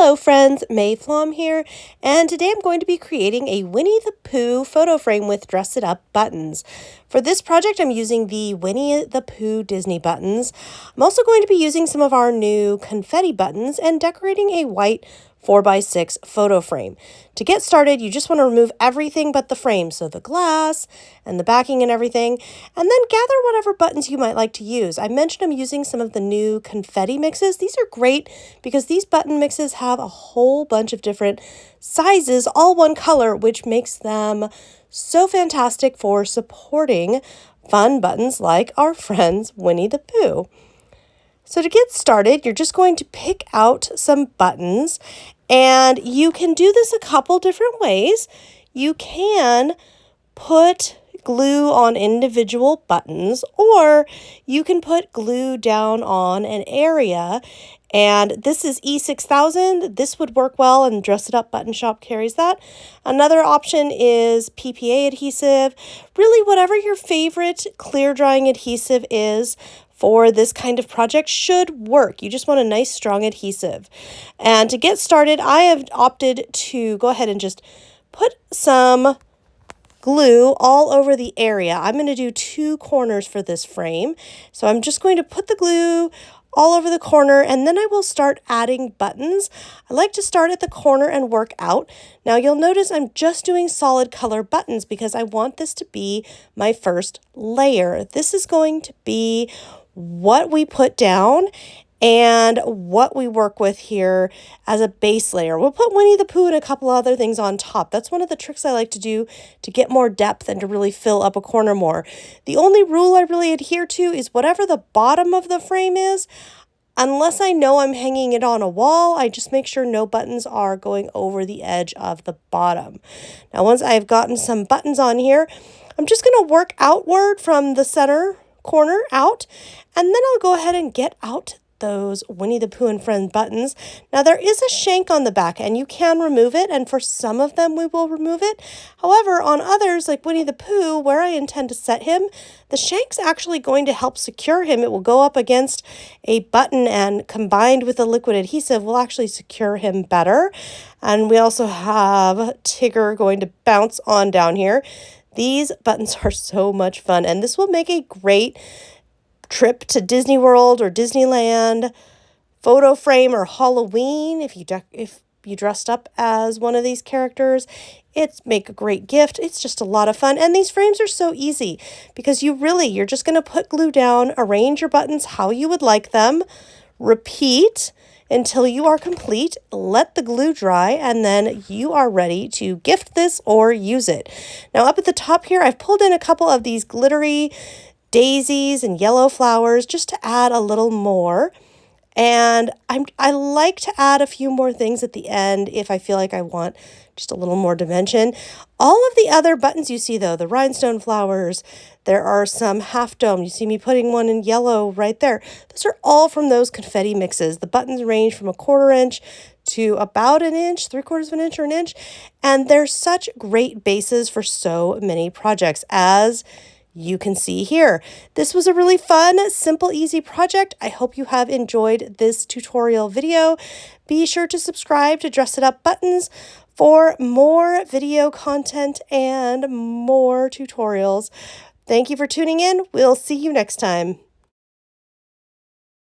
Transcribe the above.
Hello friends, May Flaum here, and today I'm going to be creating a Winnie the Pooh photo frame with Dress It Up buttons. For this project, I'm using the Winnie the Pooh Disney buttons. I'm also going to be using some of our new confetti buttons and decorating a white 4x6 photo frame. To get started, you just want to remove everything but the frame, so the glass and the backing and everything, and then gather whatever buttons you might like to use. I mentioned I'm using some of the new confetti mixes. These are great because these button mixes have a whole bunch of different sizes, all one color, which makes them so fantastic for supporting fun buttons like our friends Winnie the Pooh. So to get started, you're just going to pick out some buttons, and you can do this a couple different ways. You can put glue on individual buttons, or you can put glue down on an area. And this is E6000. This would work well, and Dress It Up Button Shop carries that. Another option is PPA adhesive. Really, whatever your favorite clear drying adhesive is for this kind of project should work. You just want a nice strong adhesive. And to get started, I have opted to go ahead and just put some glue all over the area. I'm going to do 2 corners for this frame. So I'm just going to put the glue all over the corner, and then I will start adding buttons. I like to start at the corner and work out. Now you'll notice I'm just doing solid color buttons because I want this to be my first layer. This is going to be what we put down and what we work with here as a base layer. We'll put Winnie the Pooh and a couple other things on top. That's one of the tricks I like to do to get more depth and to really fill up a corner more. The only rule I really adhere to is whatever the bottom of the frame is, unless I know I'm hanging it on a wall, I just make sure no buttons are going over the edge of the bottom. Now, once I've gotten some buttons on here, I'm just going to work outward from the center corner out, and then I'll go ahead and get out those Winnie the Pooh and Friends buttons. Now there is a shank on the back and you can remove it, and for some of them we will remove it. However, on others like Winnie the Pooh, where I intend to set him, the shank's actually going to help secure him. It will go up against a button and combined with the liquid adhesive will actually secure him better. And we also have Tigger going to bounce on down here. These buttons are so much fun, and this will make a great trip to Disney World or Disneyland, photo frame, or Halloween. If you dressed up as one of these characters, it's make a great gift. It's just a lot of fun, and these frames are so easy because you're just going to put glue down, arrange your buttons how you would like them, repeat until you are complete, let the glue dry, and then you are ready to gift this or use it. Now up at the top here, I've pulled in a couple of these glittery daisies and yellow flowers just to add a little more. And I like to add a few more things at the end if I feel like I want just a little more dimension. All of the other buttons you see though, the rhinestone flowers, there are some half dome. You see me putting one in yellow right there. Those are all from those confetti mixes. The buttons range from 1/4 inch to about an inch, 3/4 of an inch or an inch. And they're such great bases for so many projects, as you can see here. This was a really fun, simple, easy project. I hope you have enjoyed this tutorial video. Be sure to subscribe to Dress It Up Buttons for more video content and more tutorials. Thank you for tuning in. We'll see you next time.